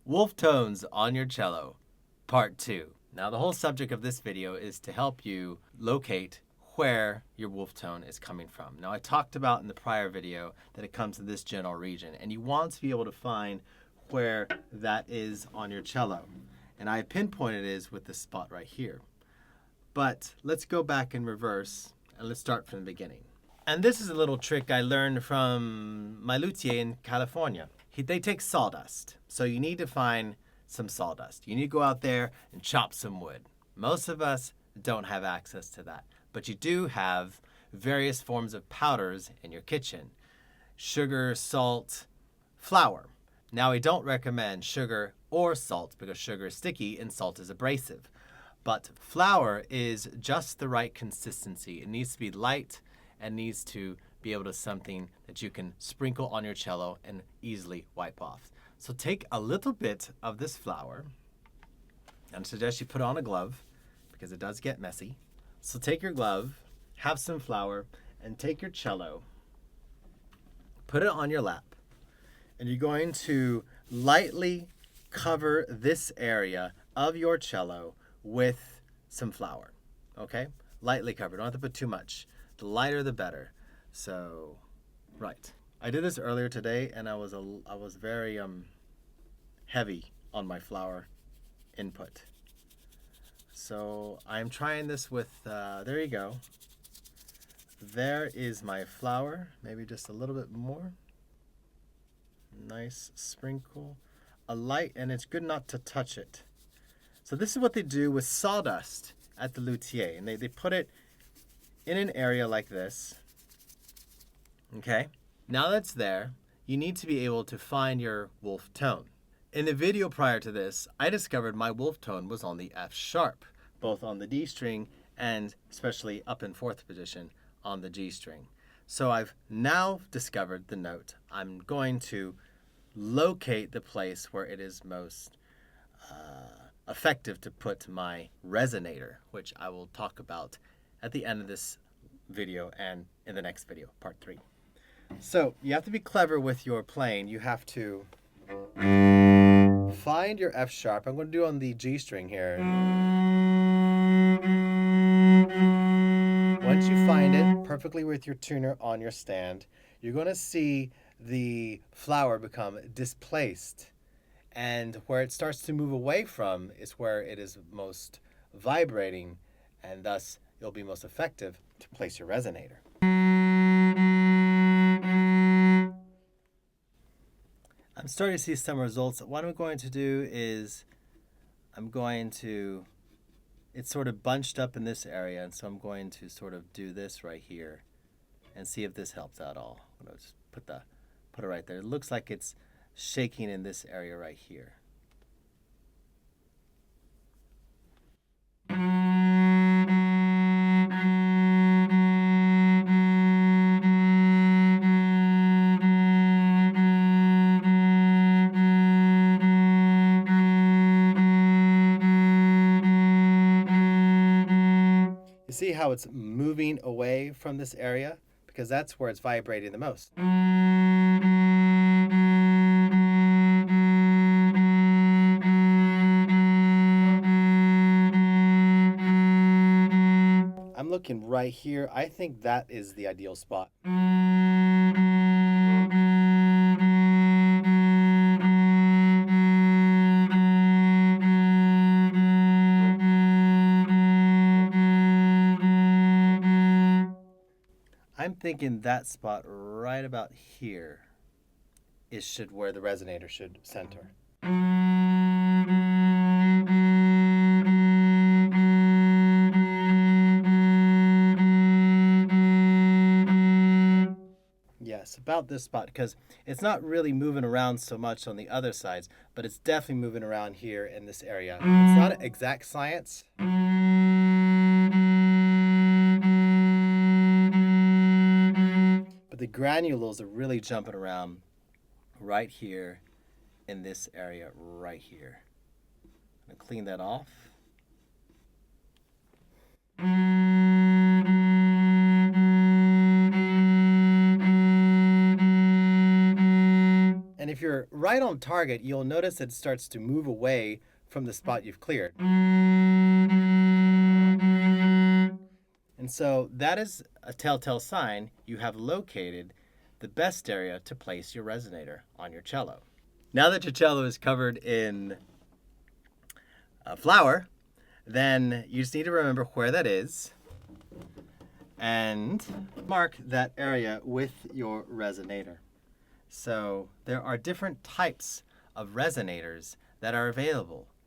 Wolf tones on your cello, part 2. Now the whole subject of this video is to help you locate where your wolf tone is coming from. Now I talked about in the prior video that it comes in this general region, and you want to be able to find where that is on your cello. And I pinpointed it is with this spot right here. But let's go back in reverse and let's start from the beginning. And this is a little trick I learned from my luthier in California. They take sawdust. So you need to find some sawdust. You need to go out there and chop some wood. Most of us don't have access to that, but you do have various forms of powders in your kitchen. Sugar, salt, flour. Now we don't recommend sugar or salt because sugar is sticky and salt is abrasive. But flour is just the right consistency. It needs to be light and needs to be able to something that you can sprinkle on your cello and easily wipe off. So take a little bit of this flour, and I suggest you put on a glove because it does get messy. So take your glove, have some flour, and take your cello, put it on your lap, and you're going to lightly cover this area of your cello with some flour, okay? Lightly cover, don't have to put too much. The lighter the better. So, right. I did this earlier today, and I was very heavy on my flour input. So I'm trying this with, there you go. There is my flour, maybe just a little bit more. Nice sprinkle. A light, and it's good not to touch it. So this is what they do with sawdust at the luthier, and they put it in an area like this. Okay, now that's there, you need to be able to find your wolf tone. In the video prior to this, I discovered my wolf tone was on the F sharp, both on the D string and especially up in fourth position on the G string. So I've now discovered the note. I'm going to locate the place where it is most effective to put my resonator, which I will talk about at the end of this video and in the next video, part 3. So you have to be clever with your playing. You have to find your F sharp. I'm going to do on the G string here. Once you find it perfectly with your tuner on your stand, you're going to see the flower become displaced. And where it starts to move away from is where it is most vibrating, and thus it'll be most effective to place your resonator. I'm starting to see some results. What I'm going to do is it's sort of bunched up in this area, and so I'm going to sort of do this right here and see if this helps out at all. I'm going to just put it right there. It looks like it's shaking in this area right here. You see how it's moving away from this area? Because that's where it's vibrating the most. I'm looking right here. I think that is the ideal spot. I'm thinking that spot right about here is where the resonator should center. Yes, about this spot, because it's not really moving around so much on the other sides, but it's definitely moving around here in this area. It's not an exact science. But the granules are really jumping around right here in this area right here. I'm going to clean that off. And if you're right on target, you'll notice it starts to move away from the spot you've cleared. And so that is a telltale sign you have located the best area to place your resonator on your cello. Now that your cello is covered in flour, then you just need to remember where that is and mark that area with your resonator. So there are different types of resonators that are available.